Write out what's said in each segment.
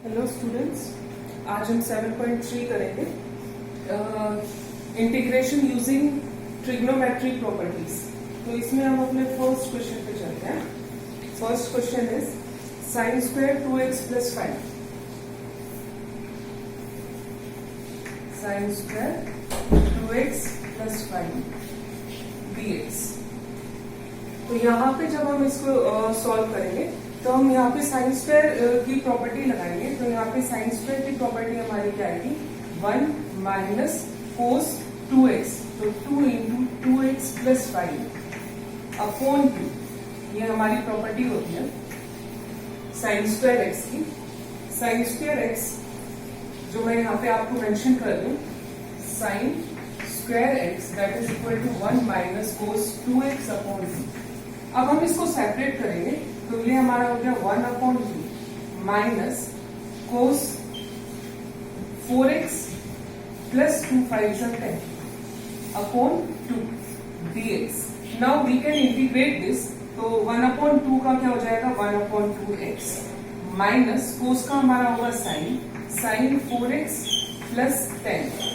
Hello students, आज हम 7.3 करेंगे इंटीग्रेशन यूजिंग ट्रिग्नोमेट्रिक प्रॉपर्टीज। तो इसमें हम अपने फर्स्ट क्वेश्चन पे चलते हैं। First question is sine square 2x plus 5। Sine square 2x plus 5 dx। तो यहाँ पे जब हम इसको सॉल्व करेंगे तो हम यहाँ पे साइन स्क्वायर की प्रॉपर्टी लगाएंगे। तो यहाँ पे साइन स्क्वायर की प्रॉपर्टी हमारी क्या आएगी, 1 माइनस कोस 2x। तो 2 इंटू 2x प्लस 5 अपॉन 2, ये हमारी प्रॉपर्टी होती है साइन स्क्वायर x की। साइन स्क्वायर x जो मैं यहाँ पे आपको मेंशन कर दूं, sine square x that is equal to 1 minus cos 2x upon 2। अब हम इसको सेपरेट करेंगे तो ये हमारा हो गया 1 upon 2 minus cos 4x plus 2 5 10 upon 2 dx। Now we can integrate this. तो 1 अपॉन 2 का क्या हो जाएगा, 1 अपॉन 2x माइनस कोस का हमारा होगा साइन 4x प्लस 10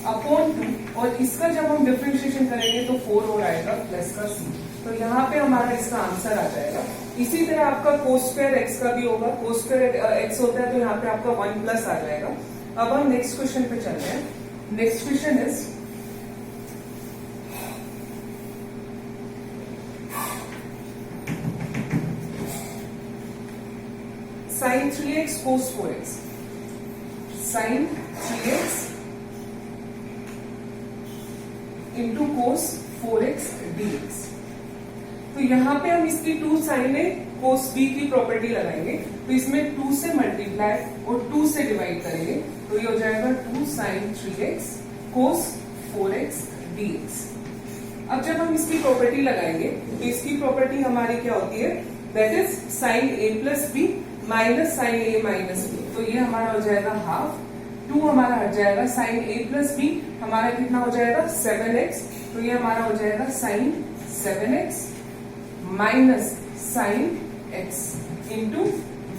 अपॉन 2, और इसका जब हम डिफरेंशिएशन करेंगे तो 4 और आएगा प्लस का c। तो यहाँ पे हमारा इसका आंसर आ जाएगा। इसी तरह आपका कोस स्क्वायर एक्स का भी होगा। कोस स्क्वायर एक्स होता है तो यहाँ पे आपका 1 प्लस आ जाएगा। अब हम नेक्स्ट क्वेश्चन पे चलते हैं। Next question is sine 3x cos 4x। Sine 3x into cos 4x dx। तो यहाँ पे हम इसकी 2 साइन ए कोस b की प्रॉपर्टी लगाएंगे। तो इसमें 2 से मल्टीप्लाई और 2 से डिवाइड करेंगे तो ये हो जाएगा 2 sign 3x cos 4x dx। अब जब हम इसकी प्रॉपर्टी लगाएंगे तो इसकी प्रॉपर्टी हमारी क्या होती है, that is sine a plus b minus sine a minus b। तो ये हमारा हो जाएगा हाफ, 2 हमारा हट जाएगा, साइन a प्लस b हमारा कितना हो जाएगा 7x। तो ये हमारा हो जाएगा sine 7x minus sine x into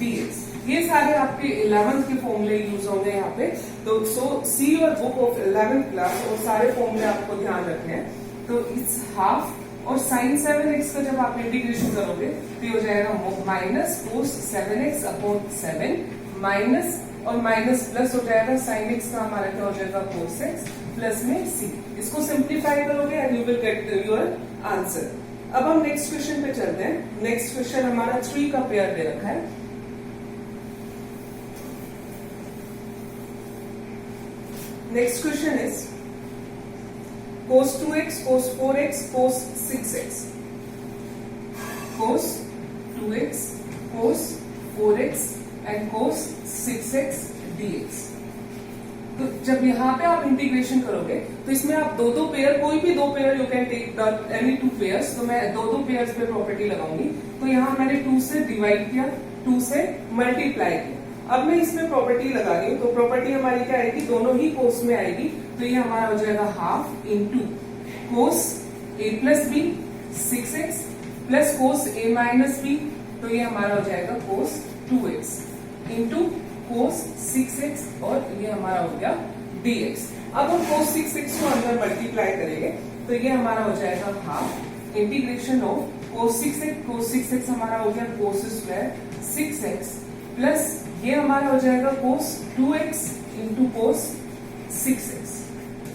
dx। ये सारे आपके 11th के फॉर्मूले यूज होंगे यहाँ पे। तो see your book of 11th class और सारे फॉर्मूले आपको ध्यान रखने हैं। तो इट्स हाफ, और साइन 7x का जब आप इंटीग्रेशन करोगे तो ये हो जाएगा minus cos 7x upon 7 minus और माइनस प्लस हो जाएगा साइन x का हमारा क्या हो जाएगा कोस x प्लस में c। इसको सिंप्लीफाई करोगे and you will get your answer. अब हम नेक्स्ट क्वेश्चन पे चलते हैं। नेक्स्ट क्वेश्चन हमारा 3 का पेयर दे रखा है। Next question is cos 2x cos 4x cos 6x। Cos 2x cos 4x and cos 6x dx। तो जब यहाँ पे आप इंटीग्रेशन करोगे तो इसमें आप दो पेयर, कोई भी 2 pair you can take any 2 pairs. तो मैं 2 पेयर्स पे प्रॉपर्टी लगाऊंगी। तो यहाँ मैंने 2 से डिवाइड किया, 2 से मल्टीप्लाई किया। अब मैं इसमें प्रॉपर्टी लगा रही हूँ तो प्रॉपर्टी हमारी क्या आएगी, दोनों ही कोस में आएगी। तो ये हमारा हो जाएगा half into cos a plus b 6x plus cos a minus b. तो ये हमारा हो जाएगा कोस 2x इंटू कोस 6x, और ये हमारा हो गया dx। अब हम कोस 6x को अंदर मल्टीप्लाई करेंगे तो ये हमारा हो जाएगा half integration of cos 6x। Cos 6x हमारा हो गया कोस स्क्वायर 6x प्लस ये हमारा हो जाएगा कोस 2x इंटू कोस 6x,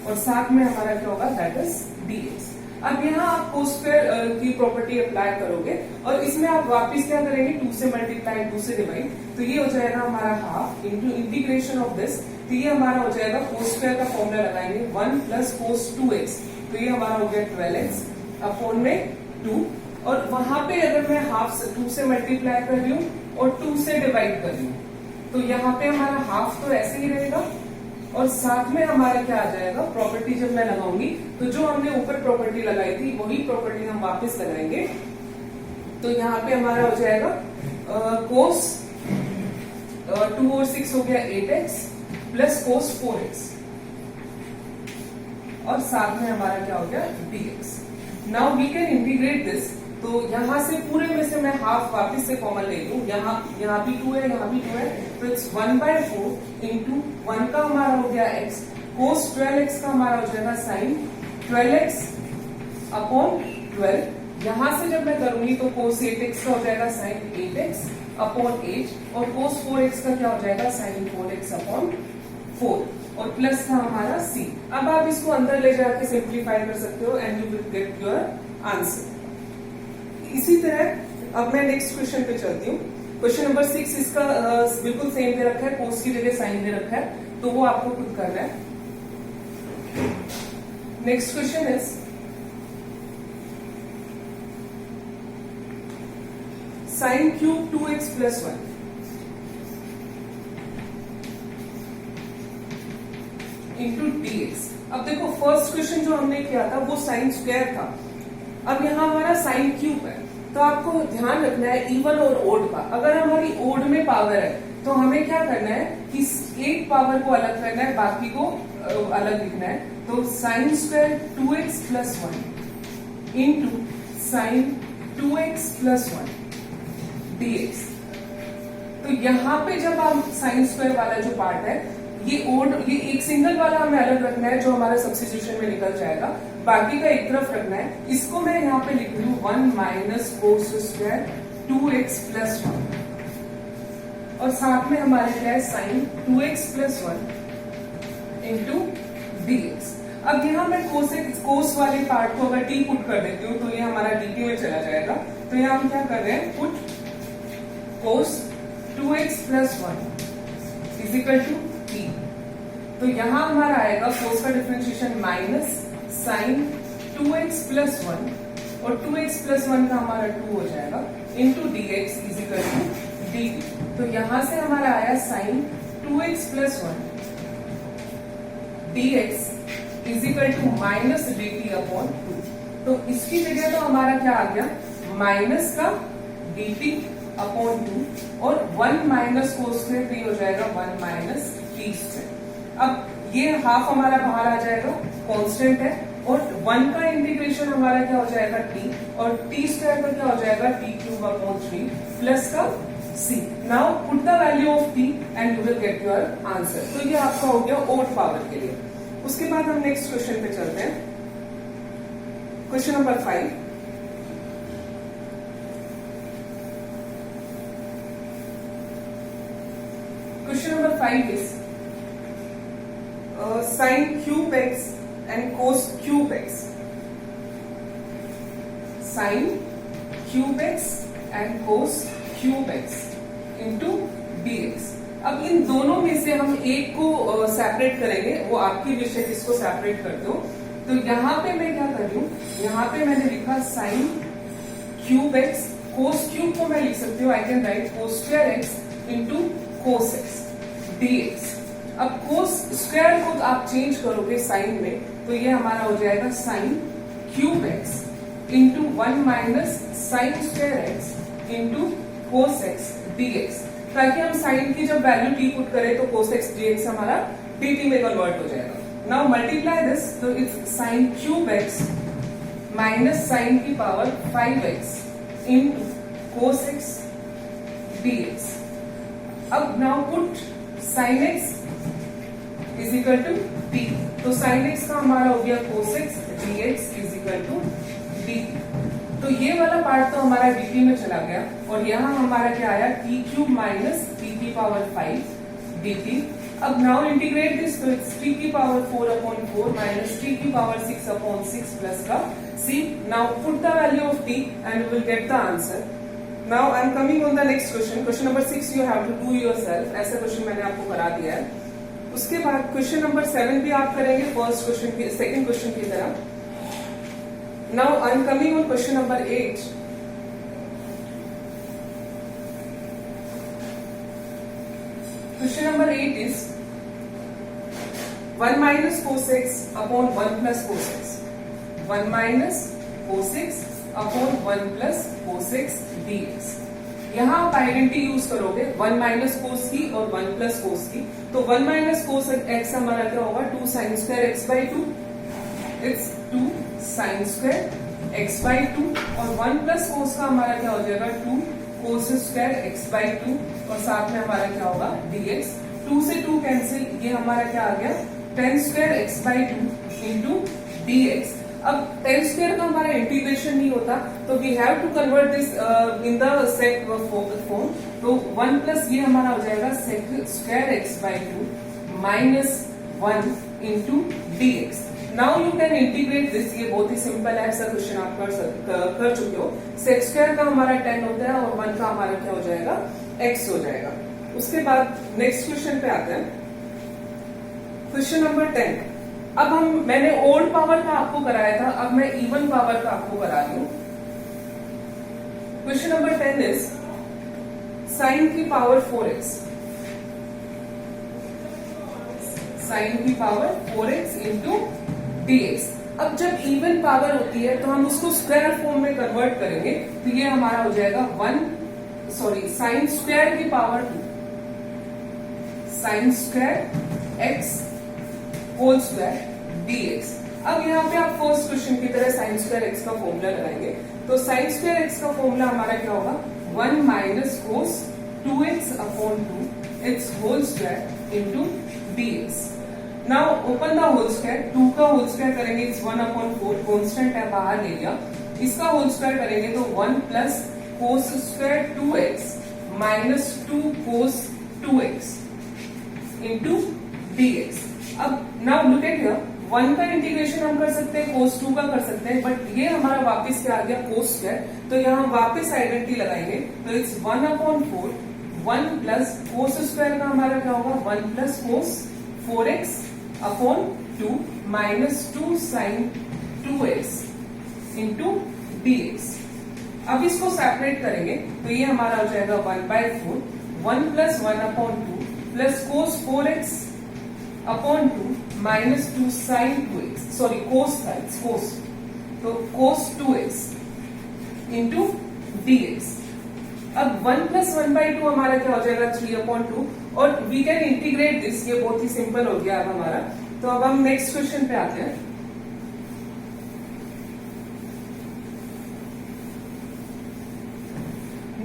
और साथ में हमारा क्या होगा, दैट इज dx। अब यहाँ आप कोस स्क्वायर की प्रॉपर्टी अप्लाई करोगे और इसमें आप वापस क्या करेंगे, 2 से मल्टीप्लाई 2 से डिवाइड। तो ये हो जाएगा हमारा half into integration of this. तो ये हमारा हो जाएगा कोस स्क्वायर का फॉर्मूला लगाएंगे 1 प्लस कोस 2x। तो ये हमारा हो गया 12x अपॉन में 2, और वहां पे अगर मैं हाफ 2 से मल्टीप्लाई कर रही हूँ और 2 से डिवाइड कर रही हूँ तो यहाँ पे हमारा हाफ तो ऐसे ही रहेगा, और साथ में हमारा क्या आ जाएगा, प्रॉपर्टी जब मैं लगाऊंगी तो जो हमने ऊपर प्रॉपर्टी लगाई थी वही प्रॉपर्टी हम वापस लगाएंगे। तो यहाँ पे हमारा हो जाएगा कोस 2 और 6 हो गया 8x प्लस कोस 4x, और साथ में हमारा क्या हो गया dx। Now we can integrate this. तो यहाँ से पूरे में से मैं हाफ वापिस से कॉमन ले लूं, यहाँ भी 2 है, यहाँ भी 2 है, तो इट्स 1/4 इंटू 1 का हमारा हो गया x, cos 12x का हमारा हो जाएगा sin 12x अपॉन 12। यहाँ से जब मैं करूंगी तो cos 8x का हो जाएगा sin 8x अपॉन 8 और cos 4x का क्या हो जाएगा sin 4x अपॉन 4 और प्लस था हमारा c। अब आप इसको अंदर ले जाके सिंप्लीफाई कर सकते हो and you will get your answer. इसी तरह अब मैं नेक्स्ट क्वेश्चन पे चलती हूँ। क्वेश्चन नंबर 6 इसका बिल्कुल सेम दे रखा है, कोस की जगह साइन दे रखा है, तो वो आपको खुद करना है। Next question is sine cube 2x plus 1 into dx। अब देखो फर्स्ट क्वेश्चन जो हमने किया था वो साइन स्क्वायर था, अब यहाँ हमारा साइन क्यूब है, तो आपको ध्यान रखना है इवन और ओड का। अगर हमारी ओड में पावर है तो हमें क्या करना है कि एक पावर को अलग करना है, बाकी को अलग लिखना है। तो sine square 2x plus 1 into sine 2x plus 1 dx। तो यहाँ पे जब आप साइन स्क्वायर वाला जो पार्ट है ये एक सिंगल वाला हमें अलग रखना है जो हमारा सब्स्टिट्यूशन में निकल जाएगा, बाकी का एक तरफ रखना है। इसको मैं यहाँ पे लिख लूँ 1 minus cos square 2x plus 1 और साथ में हमारे क्या है sign 2x plus 1 into dx। अब यहाँ मैं कोस वाले पार्ट को अगर t पुट कर देती हूँ तो ये हमारा dt में चला जाएगा। तो यहाँ हम क्या कर रहे हैं, put cos 2x plus 1 is equal to t। तो यहाँ हमारा आएगा कोस का differentiation minus sign 2x plus 1 और 2x प्लस 1 का हमारा 2 हो जाएगा into dx is equal to dt। तो यहाँ से हमारा आया sine 2x plus 1 dx is equal to minus dt upon 2। तो इसकी जगह तो हमारा क्या आ गया, माइनस का dt अपॉन 2 और 1 माइनस कोस स्क्वायर तो हो जाएगा 1 माइनस टी स्क्वायर। अब ये हाफ हमारा बाहर आ जाएगा, कांस्टेंट है, और 1 का इंटीग्रेशन हमारा क्या हो जाएगा t और t स्क्वायर का क्या हो जाएगा t क्यूब अपॉन 3 प्लस का c। Now put the value of t and you will get your answer. तो ये आपका हो गया ओड पावर के लिए। उसके बाद हम नेक्स्ट क्वेश्चन पे चलते हैं। Question number 5। Question number 5 is sin cube x and cos cube x. Sin cube x and cos cube x into dx। अब इन दोनों में से हम एक को सेपरेट करेंगे, वो आपकी विषय किसको सेपरेट करते हो। तो यहाँ पे मैं क्या कर रही हूँ, यहाँ पे मैंने लिखा sin cube x, cos cube को मैं लिख सकती हूँ, I can write cos square x into cos x dx। अब cos स्क्वायर को आप चेंज करोगे साइन में, तो ये हमारा हो जाएगा sign cube x into 1 minus sign square x into cos x dx, ताकि हम साइन की जब वैल्यू t पुट करें तो cos x dx हमारा dt में कन्वर्ट हो जाएगा। नाउ मल्टीप्लाई दिस, तो it's sine cube x minus sine की power 5x into cos x dx। अब now put sine x is equal to t। तो साइन x का हमारा हो गया cos x dx is equal to dt। तो ये वाला पार्ट तो हमारा dt में चला गया और यहाँ हमारा क्या आया t क्यूब माइनस t की पावर 5 dt। अब नाउ इंटीग्रेट दिस, तो इट्स t की पावर 4 अपॉन 4 माइनस t की पावर 6 अपॉन 6 प्लस का c। Now put the value of t and you will get the answer. Now I am coming on the next question. Question number 6 you have to do yourself. ऐसा question मैंने आपको करा दिया है। उसके बाद question number 7 भी आप करेंगे फर्स्ट क्वेश्चन की, सेकंड क्वेश्चन की तरह। Now I am coming on question number 8. Question number 8 is 1 minus cos x upon 1 plus cos x. 1 minus cos x upon 1 plus cos x dx। यहाँ आप identity use करोगे 1 minus कोस की और 1 plus कोस की। तो 1 minus cos x हमारा क्या होगा 2 sine square x by 2। It's 2 sine square x by to और 1 प्लस कोस का हमारा क्या हो जाएगा 2 cos square x by to और साथ में हमारा क्या होगा dx। 2 से 2 कैंसिल, ये हमारा क्या आ गया 10 square x by two into dx। अब 10 स्क्वायर का हमारा इंटीग्रेशन नहीं होता तो we have to convert this in the sec form. तो 1 प्लस ये हमारा हो जाएगा sec square x by two minus 1 into dx। Now you can integrate this, ये बहुत ही सिंपल है, ऐसा क्वेश्चन आप कर चुके हो। सेक स्क्वायर का हमारा 10 होता है और 1 का हमारा क्या हो जाएगा x हो जाएगा। उसके बाद नेक्स्ट क्वेश्चन पे आते हैं, क्वेश्चन नंबर 10। अब मैंने ओड पावर का आपको कराया था, अब मैं इवन पावर का आपको करा रही हूं। क्वेश्चन नंबर 10 इज साइन की पावर 4x, साइन की पावर 4x इंटू dx। अब जब इवन पावर होती है तो हम उसको स्क्वायर फॉर्म में कन्वर्ट करेंगे, तो ये हमारा हो जाएगा साइन स्क्वायर की power 2, sine square x whole square dx। अब यहाँ पे आप फर्स्ट क्वेश्चन की तरह साइन स्क्वायर x का फॉर्मूला लगाएंगे, तो साइन स्क्वायर x का फॉर्मूला हमारा क्या होगा 1 minus cos 2x upon 2 x whole square into dx। Now open the whole square, 2 का होल स्क्वायर करेंगे इट्स 1 अपॉन 4, कॉन्स्टेंट है बाहर ले लिया, इसका होल स्क्वायर करेंगे तो 1 plus cos square 2x minus 2 कोस 2x इंटू dx। अब नाउ लुक एट हियर, 1 का इंटीग्रेशन हम कर सकते हैं, कोस 2 का कर सकते हैं, बट ये हमारा वापस क्या आ गया कोस स्क्वायर, तो यहाँ हम वापस आइडेंटिटी लगाएंगे तो it's 1 upon 4, 1 plus cos square का हमारा क्या होगा 1 plus cos 4x upon 2 minus 2 sine 2x into dx। अब इसको सेपरेट करेंगे तो ये हमारा हो जाएगा 1/4, 1 plus 1 upon 2 plus cos 4x upon 2 minus 2 sine 2x, sorry cos था, कोस, तो कोस 2x इंटू dx। अब 1 प्लस 1/2 हमारा क्या हो जाएगा 3/2 और वी कैन इंटीग्रेट दिस, ये बहुत ही सिंपल हो गया अब हमारा। तो अब हम नेक्स्ट क्वेश्चन पे आते हैं।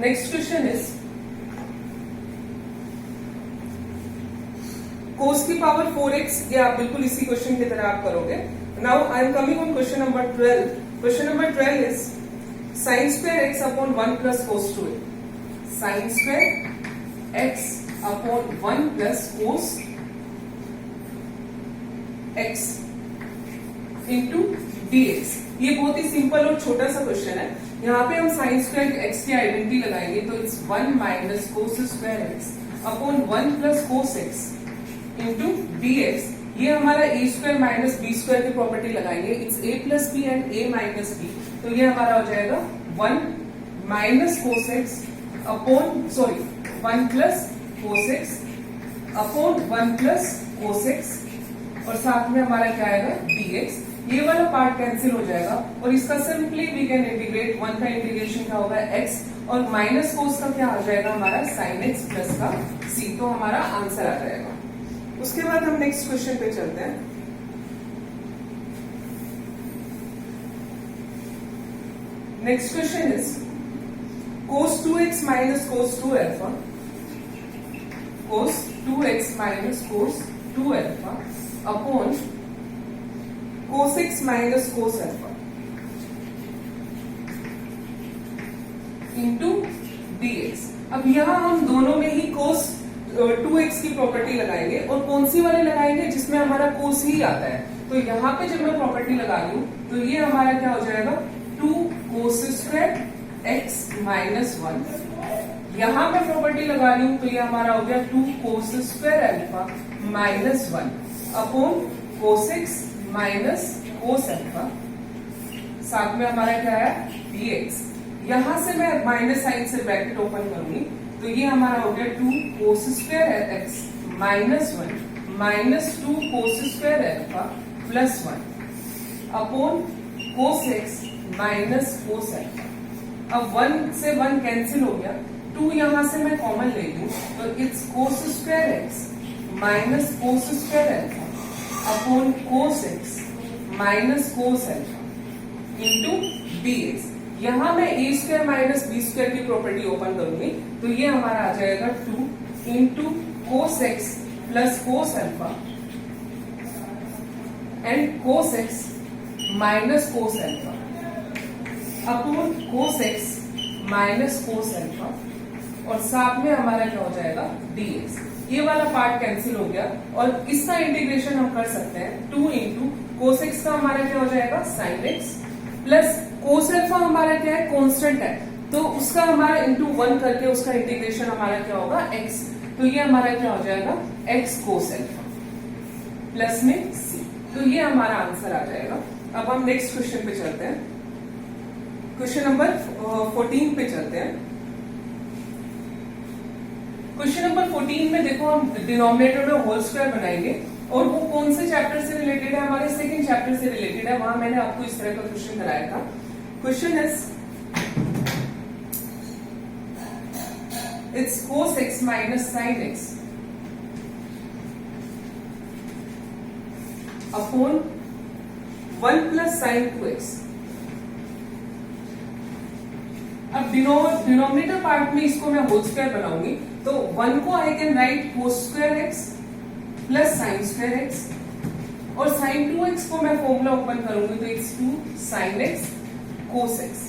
नेक्स्ट क्वेश्चन इज कोस की पावर 4x, ये आप बिल्कुल इसी क्वेश्चन की तरह आप करोगे। Now I am coming on question number 12। Question number 12 is sine square x upon 1 plus cos 2a, sign square x upon 1 plus cos x into dx। ये बहुत ही सिंपल और छोटा सा क्वेश्चन है। यहाँ पे हम साइन स्क्वायर x की आइडेंटिटी लगाएंगे तो it's 1 minus cos square x upon 1 plus cos x into dx। ये हमारा a square minus b square की प्रॉपर्टी लगाएंगे, it's a plus b and a minus b, तो ये हमारा हो जाएगा 1 minus cos x upon 1 plus cos x upon 1 plus cos x और साथ में हमारा क्या आएगा dx। ये वाला पार्ट कैंसिल हो जाएगा और इसका सिंपली वी कैन इंटीग्रेट, 1 का इंटीग्रेशन क्या होगा x और माइनस कोस का क्या आ जाएगा हमारा साइन x प्लस का c, तो हमारा आंसर आ जाएगा। उसके बाद हम नेक्स्ट क्वेश्चन पे चलते हैं। Next question is cos 2x minus cos 2 alpha, cos 2x minus cos 2 alpha upon cos x minus cos alpha into dx। अब यहाँ हम दोनों में ही cos 2x की प्रॉपर्टी लगाएंगे और कौन सी वाले लगाएंगे जिसमें हमारा कोस ही आता है, तो यहाँ पे जब मैं प्रॉपर्टी लगा लूं तो ये हमारा क्या हो जाएगा 2 कोस स्क्वायर x माइनस 1। यहाँ पे प्रॉपर्टी लगा लूं तो ये हमारा हो गया 2 cos square alpha minus 1 upon कोस x माइनस कोस अल्फा, साथ में हमारा क्या है dx। यहां से मैं माइनस साइन से ब्रैकेट ओपन करूंगी तो ये हमारा हो गया 2 कोस square x minus 1 minus 2 cos square alpha plus 1 upon कोस x माइनस कोस अल्फा। अब 1 से 1 कैंसिल हो गया, 2 यहां से मैं कॉमन ले लूं तो it's cos square x minus cos square alpha upon cos x minus cos alpha into d x. यहां मैं ए स्क्वायर माइनस बी स्क्वायर की प्रॉपर्टी ओपन करूंगी तो ये हमारा आ जाएगा 2 into cos x plus cos alpha and cos x minus cos alpha upon cos x minus cos alpha और साथ में हमारा क्या हो जाएगा dx। ये वाला पार्ट कैंसिल हो गया और इसका इंटीग्रेशन हम कर सकते हैं 2 इंटू कोस एक्स का हमारा क्या हो जाएगा sign x plus cos alpha हमारा क्या है कांस्टेंट है तो उसका हमारा इंटू 1 करके उसका इंटीग्रेशन हमारा क्या होगा x। तो ये हमारा क्या हो जाएगा x कोस अल्फा प्लस में c। तो ये हमारा आंसर आ जाएगा। अब हम नेक्स्ट क्वेश्चन पे चलते हैं। क्वेश्चन नंबर 14 पे चलते हैं। क्वेश्चन नंबर 14 में देखो हम डिनोमिनेटर में होल स्क्वायर बनाएंगे और वो कौन से चैप्टर से रिलेटेड है, हमारे सेकंड चैप्टर से रिलेटेड है। वहां मैंने आपको इस तरह का क्वेश्चन कराया था। Question is it's cos x minus sin x upon 1 plus sin 2x। अब डिनोमिनेटर पार्ट में इसको मैं होल स्क्वायर बनाऊंगी तो 1 को I can write cos square x plus sine square x और साइन 2x को मैं फॉर्मूला ओपन करूंगी तो it's 2 sign x cos x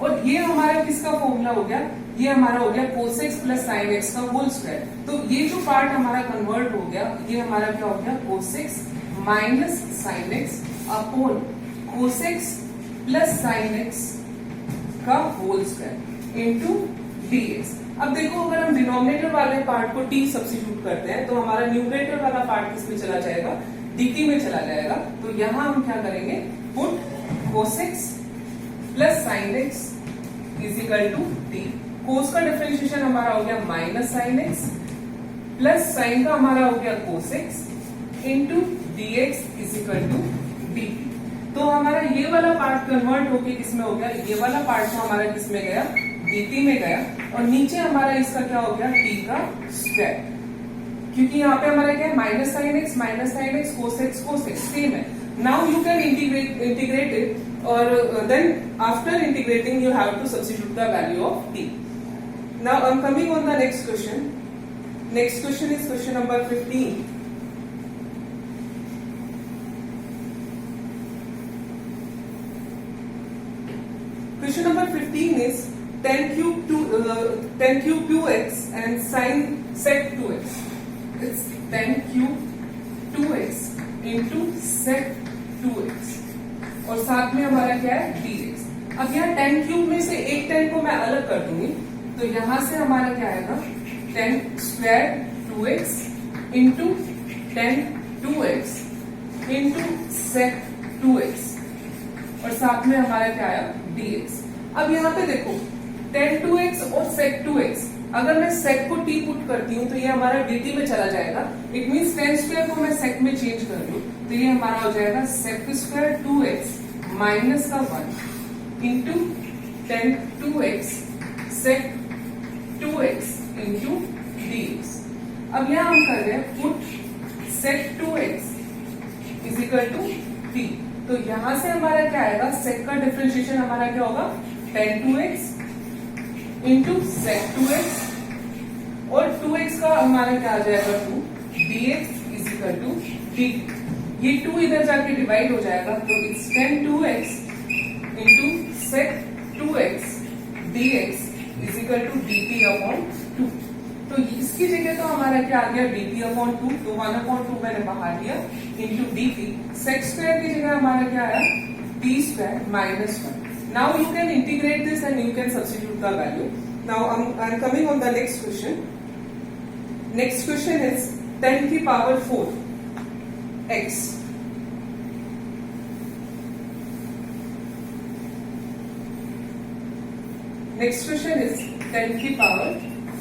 और ये हमारा किसका फॉर्मूला हो गया, ये हमारा हो गया cos x plus sine x का होल स्क्वायर। तो ये जो पार्ट हमारा कन्वर्ट हो गया ये हमारा क्या हो गया cos x minus sine x upon cos x plus sine x का होल स्क्वायर इंटू dx। अब देखो अगर हम डिनोमिनेटर वाले पार्ट को t सब्स्टिट्यूट करते हैं तो हमारा न्यूमरेटर वाला पार्ट किसमें चला जाएगा, dt में चला जाएगा। तो यहां हम क्या करेंगे, put cos x plus sine x is equal to t. Cos का डिफरेंशिएशन हमारा हो गया minus sine x plus sine का हमारा हो गया cos x into d x is equal to d. तो हमारा ये वाला पार्ट कन्वर्ट होके किसमें हो गया, ये वाला पार्ट तो हमारा किसमें गया, dt में गया और नीचे हमारा इसका क्या हो गया t का स्क्वायर, क्योंकि यहाँ पे हमारा क्या है minus sine x cos x same है। Now you can integrate it or then after integrating you have to substitute the value of t. Now I'm coming on the next question. Next question is question number 15. Question number 15 is tan cube 2x and sin sec 2x. It's tan cube 2x into sec 2x और साथ में हमारा क्या है dx। अब यहाँ tan cube में से एक tan को मैं अलग कर दूंगी तो यहां से हमारा क्या आएगा tan square 2x into tan 2x into sec 2x और साथ में हमारा क्या आया dx। अब यहाँ पे देखो tan 2x और sec 2x, अगर मैं sec को t पुट करती हूँ तो ये हमारा dt में चला जाएगा। इट मीन्स tan स्क्वायर को मैं sec में चेंज कर दूं तो ये हमारा हो जाएगा sec स्क्वायर 2x माइनस का 1 into tan 2x sec 2x into dx। अब यहाँ हम कर रहे हैं put sec 2x is equal to t। तो यहां से हमारा क्या आएगा, sec का डिफरेंशिएशन हमारा क्या होगा tan 2x into sec 2x और 2x का हमारा क्या आ जाएगा 2 dx is equal to dt। ये 2 इधर जाके डिवाइड हो जाएगा तो it's tan 2x into sec 2x dx is equal to dt upon 2। तो इसकी जगह तो हमारा क्या आ गया dt अपॉन 2, तो 1 अपॉन 2 मैंने बाहर लिया इंटू dt। sec स्क्वायर की जगह हमारा क्या आया t square minus 1। Now you can integrate this and you can substitute the value. Now I'm coming on the next question. Next question is 10 की power 4 x. Next question is 10 की power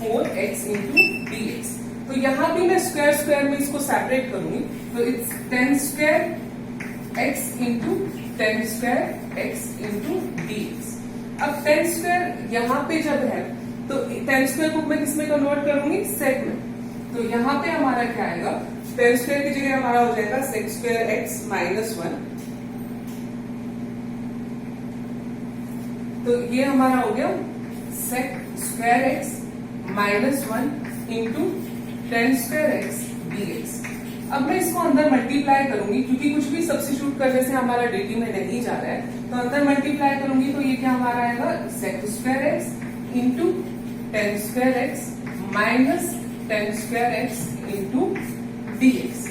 4x into dx. तो यहां भी मैं square square में इसको separate करूंगी तो it's 10 square x into 10 square x into dx। अब 10 स्क्वायर यहाँ पे जब है तो 10 स्क्वायर को मैं किसमें कन्वर्ट करूंगी सेक में। तो यहाँ पे हमारा क्या आएगा 10 स्क्वायर की जगह हमारा हो जाएगा सेक स्क्वायर x माइनस 1 तो ये हमारा हो गया sec square x minus 1 into tan square x dx। अब मैं इसको अंदर मल्टीप्लाई करूंगी, क्योंकि कुछ भी सब्स्टिट्यूट करने से हमारा dt में नहीं जा रहा है, तो अंदर मल्टीप्लाई करूंगी तो ये क्या हमारा आएगा sec square x into tan square x minus tan square x into dx।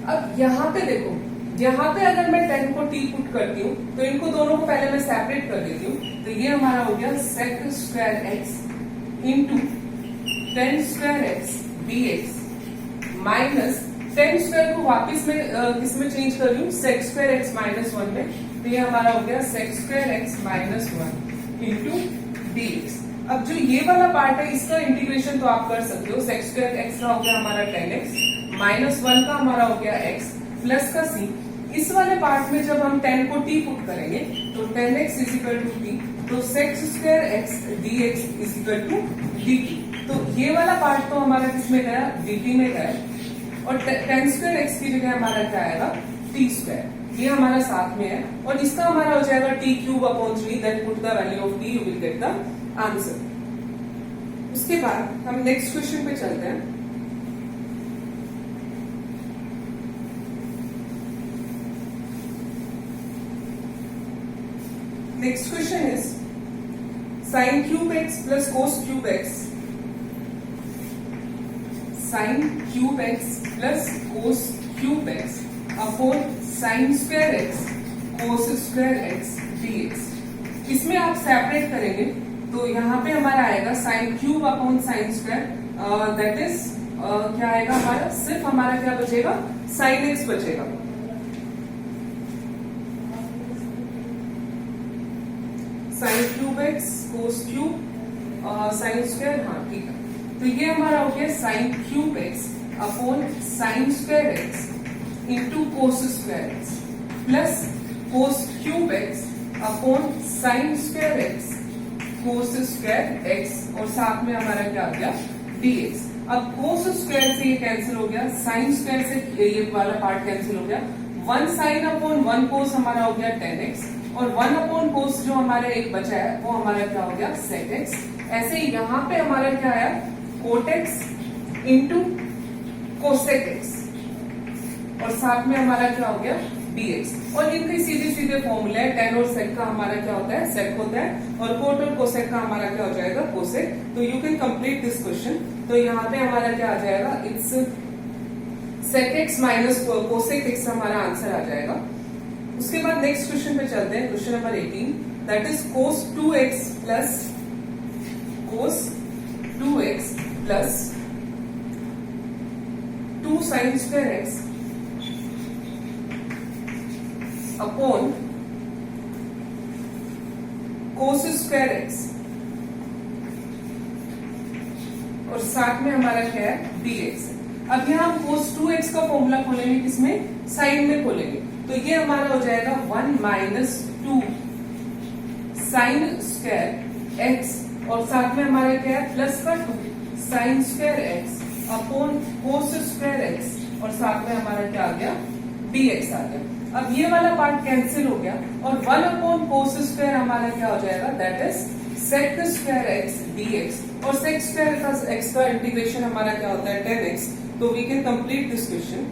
अब यहाँ पे देखो, यहाँ पे अगर मैं 10 को t पुट करती हूँ तो इनको दोनों को पहले मैं सेपरेट कर देती हूँ, तो ये हमारा हो गया sec square x into tan square x dx minus tan square को वापिस में किसमें चेंज कर रही हूँ सेक स्क्वायर एक्स माइनस 1 में, तो ये हमारा हो गया sec square x minus 1 into dx। अब जो ये वाला पार्ट है इसका इंटीग्रेशन तो आप कर सकते हो, सेक स्क्वायर एक्स का हो गया हमारा 10x माइनस 1 का हमारा हो गया x प्लस का c। इस वाले पार्ट में जब हम 10 को t पुट करेंगे तो 10x is equal to t, तो sec square x dx is equal to dt। तो ये वाला पार्ट तो हमारा किसमें गया dt में गया, और 10 स्क्वायर एक्स की जगह हमारा क्या आएगा t स्क्वायर, ये हमारा साथ में है, और इसका हमारा हो जाएगा t cube upon 3, then put the value of t, you will get the answer. उसके बाद हम नेक्स्ट क्वेश्चन पे चलते हैं। Next question is sin cube x plus cos cube x, sin cube x plus cos cube x upon sin square x cos square x dx। इसमें आप separate करेंगे तो यहाँ पे हमारा आएगा sin cube upon sin square, that is क्या आएगा हमारा, सिर्फ हमारा क्या बचेगा sin x बचेगा। Sine cube x cos cube sine square, हाँ ठीक है, तो ये हमारा हो गया sine cube x upon sine square x into cos square x plus cos cube x upon sine square x cos square x, और साथ में हमारा क्या आ गया dx। अब कोस स्क्वायर से ये कैंसिल हो गया, साइन स्क्वायर से ये वाला पार्ट कैंसिल हो गया, 1 साइन अपॉन 1 कोस हमारा हो गया 10x, और 1 अपॉन कोस जो हमारे एक बचा है वो हमारा क्या हो गया सेक एक्स। ऐसे ही यहाँ पे हमारा क्या आया cot x into cosec x, और साथ में हमारा क्या हो गया dx। और इनके सीधे सीधे फॉर्मूले है, टेन और सेक का हमारा क्या होता है सेक होता है, और कोट और कोसेक का हमारा क्या हो जाएगा कोसेक। तो you can complete this question. तो यहाँ पे हमारा क्या आ जाएगा, it's sec x minus cosec x हमारा आंसर आ जाएगा। उसके बाद नेक्स्ट क्वेश्चन पे चलते हैं, question number 18, that is cos 2x plus cos 2x plus 2 sin square x upon cos square x, और साथ में हमारा क्या है dx। अब यहाँ हम cos 2x का फॉर्मूला खोलेंगे, किसमें साइन में खोलेंगे, तो ये हमारा हो जाएगा 1 माइनस 2 साइन स्क्वायर एक्स, और साथ में हमारा क्या है प्लस का 2 sine square x upon cos square x, और साथ में हमारा क्या आ गया dx आ गया। अब ये वाला पार्ट कैंसिल हो गया, और 1 अपॉन कोस स्क्वायर हमारा क्या हो जाएगा that is sec square x dx, और सेक स्क्वायर का एक्स का इंटीग्रेशन हमारा क्या होता है 10x। तो we can complete this question.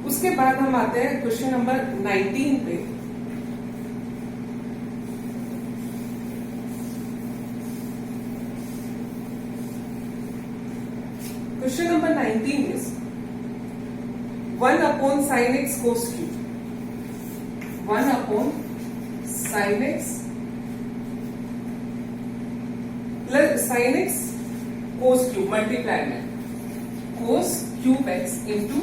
उसके बाद हम आते हैं क्वेश्चन नंबर 19 पे। Question number 19 is 1 upon sine x cos cube, 1 upon sine x plus sine x cos cube multiply में cos cube x into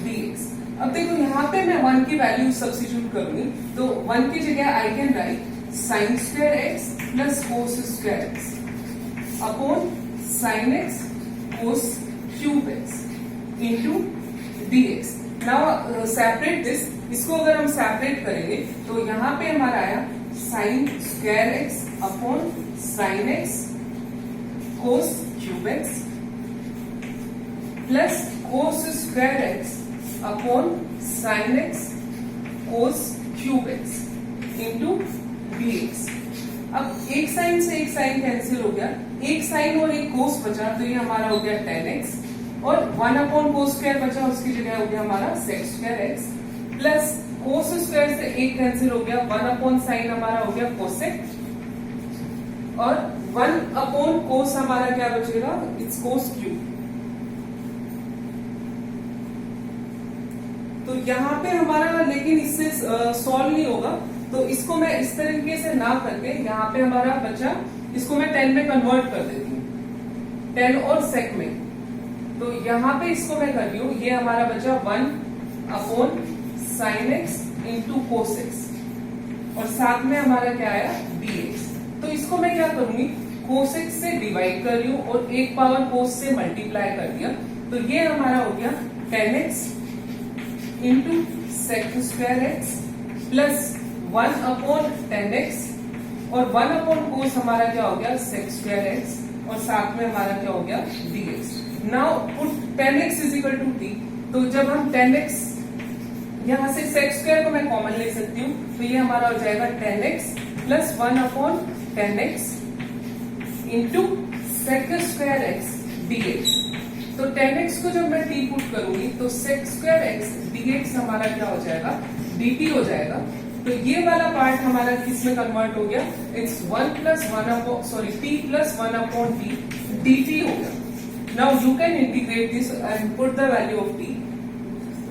dx। अब देखो यहाँ पे मैं 1 की वैल्यू सब्स्टिट्यूट करूंगी, तो 1 की जगह I can write sine square x plus cos square x upon sine x cos cube x into dx। Now separate this, इसको अगर हम सेपरेट करेंगे तो यहाँ पे हमारा आया sine square x upon sine x cos cube x plus cos square x upon sine x cos cube x into dx। अब एक साइन से एक साइन कैंसिल हो गया, एक साइन और एक कोस बचा, तो ये हमारा हो गया tan x, और 1 अपॉन कोस स्क्वायर बचा, उसकी जगह हो गया हमारा sec square x, plus cos square से एक कैंसिल हो गया, 1 अपॉन साइन हमारा हो गया कोसेक, और 1 अपॉन कोस हमारा क्या बचेगा, इट्स कोस क्यूब। तो यहाँ पे हमारा लेकिन इससे सॉल्व नहीं होगा, तो इसको मैं इस तरीके से ना करके यहाँ पे हमारा बचा, इसको मैं 10 में कन्वर्ट कर देती हूँ, 10 और सेक में। तो यहाँ पे इसको मैं कर रही हूँ, ये हमारा बचा 1 upon sine x into cos x, और साथ में हमारा क्या आया dx। तो इसको मैं क्या करूंगी, कोस एक्स से डिवाइड कर रही हूँ और एक पावर कोस से मल्टीप्लाई कर दिया, तो ये हमारा हो गया tan x इंटू sec square x plus 1 upon tan x, और 1 अपॉन कोस हमारा क्या हो गया sec स्क्वायर x, और साथ में हमारा क्या हो गया dx। Now put tan x is equal to t, तो जब हम tan x यहां से sec स्क्वायर को मैं कॉमन ले सकती हूँ, तो ये हमारा हो जाएगा tan x plus 1 upon tan x into sec square x dx। तो tan x को जब मैं t पुट करूंगी तो sec स्क्वायर x dx हमारा क्या हो जाएगा dt हो जाएगा। तो ये वाला पार्ट हमारा किस में कन्वर्ट हो गया, it's 1 plus 1 upon sorry t plus 1 upon t dt हो गया। Now you can integrate this and put the value of t।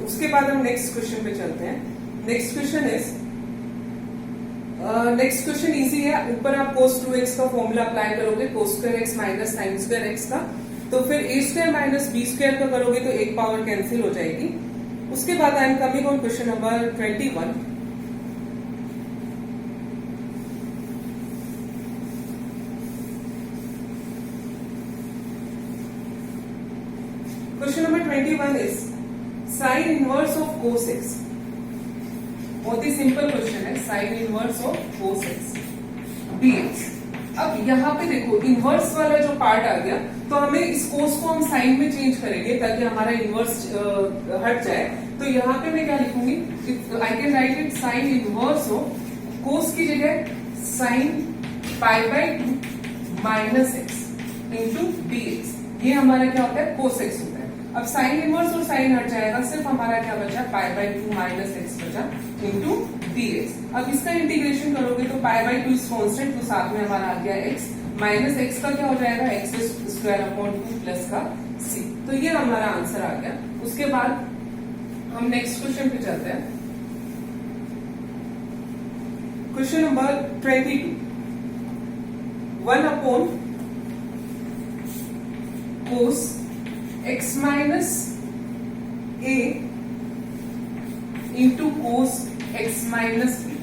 उसके बाद हम नेक्स्ट क्वेश्चन पे चलते हैं। नेक्स्ट क्वेश्चन इजी है, ऊपर आप cos 2x का फॉर्मूला अप्लाई करोगे, cos square x minus sin square x का, तो फिर a square minus b square का करोगे तो एक पावर कैंसिल हो जाएगी। उसके बाद I am coming on question number 21। Question number 21 is sin inverse of cos x। बहुत ही सिंपल क्वेश्चन है, sin inverse of cos x dx। अब यहाँ पे देखो इनवर्स वाला जो पार्ट आ गया, तो हमें इस कोस को हम साइन में चेंज करेंगे ताकि हमारा इनवर्स हट जाए। तो यहाँ पे मैं क्या लिखूंगी, I can write it sine inverse of cos की जगह sine pi by 2 minus x into dx। ये हमारा क्या होता है कोस एक्स होता है। अब साइन इनवर्स और साइन हट जाएगा, सिर्फ हमारा क्या बचा पाई बाई 2 माइनस एक्स बचा इंटू dx। अब इसका इंटीग्रेशन करोगे तो पाई बाई 2 इज कांस्टेंट, तो साथ में हमारा आ गया x माइनस एक्स का क्या हो जाएगा एक्स स्क्वायर अपॉन 2 प्लस का c। तो ये हमारा आंसर आ गया। उसके बाद हम नेक्स्ट क्वेश्चन पे चलते हैं। Question number 22, 1 upon cos x minus a into cos x minus b।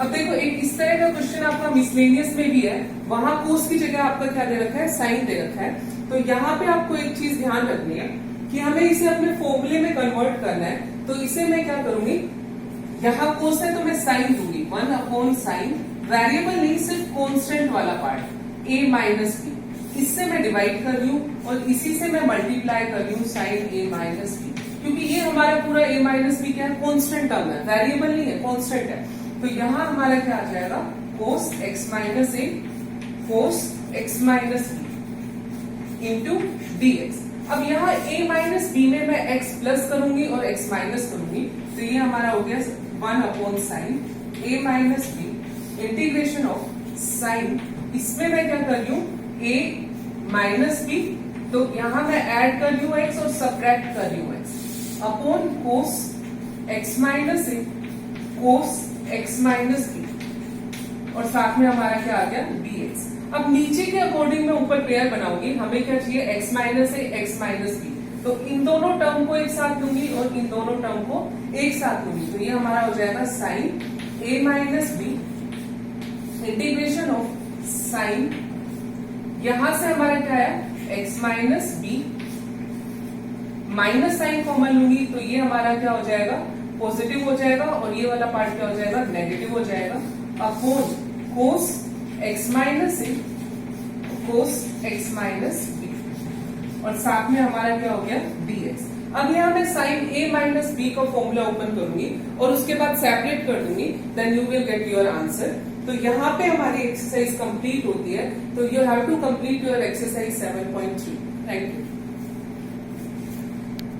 अब देखो एक इस तरह का क्वेश्चन आपका मिसलेनियस में भी है, वहां कोस की जगह आपका क्या दे रखा है साइन दे रखा है। तो यहाँ पे आपको एक चीज ध्यान रखनी है कि हमें इसे अपने फॉर्मूले में कन्वर्ट करना है। तो इसे मैं क्या करूंगी, यहाँ कोस है तो मैं साइन दूंगी 1 अपॉन साइन, वेरिएबल नहीं सिर्फ कांस्टेंट वाला पार्ट a माइनस b, इससे मैं डिवाइड कर रही हूँ और इसी से मैं मल्टीप्लाई कर रही हूँ साइन a माइनस b, क्योंकि ये हमारा पूरा a माइनस b क्या है कांस्टेंट टर्म है, वेरिएबल नहीं है कांस्टेंट है। तो यहाँ हमारा क्या आ जाएगा कोस x minus a cos x minus b into dx। अब यहाँ a माइनस b में मैं x प्लस करूंगी और x माइनस करूंगी, तो ये हमारा हो गया 1 upon sign a minus b integration of sign, इसमें मैं क्या कर रही हूँ a माइनस b, तो यहाँ मैं ऐड कर रही हूँ x और सब्ट्रैक्ट कर रही हूँ x upon cos x minus a cos x minus b, और साथ में हमारा क्या आ गया dx। अब नीचे के अकॉर्डिंग मैं ऊपर पेयर बनाऊंगी, हमें क्या चाहिए x minus a x minus b, तो इन दोनों टर्म को एक साथ लूंगी और इन दोनों टर्म को एक साथ लूंगी, तो ये हमारा हो जाएगा sine a minus b integration of sine, यहां से हमारा क्या है x minus b, minus sine common लूंगी तो ये हमारा क्या हो जाएगा पॉजिटिव हो जाएगा, और ये वाला पार्ट क्या हो जाएगा नेगेटिव हो जाएगा, upon cos x minus a cos x minus b, और साथ में हमारा क्या हो गया dx। अब यहाँ मैं साइन a माइनस b का फॉर्मूला ओपन करूंगी और उसके बाद सेपरेट कर दूंगी, then you will get your answer. तो यहाँ पे हमारी एक्सरसाइज कंप्लीट होती है। तो you have to complete your exercise 7.3। Thank you.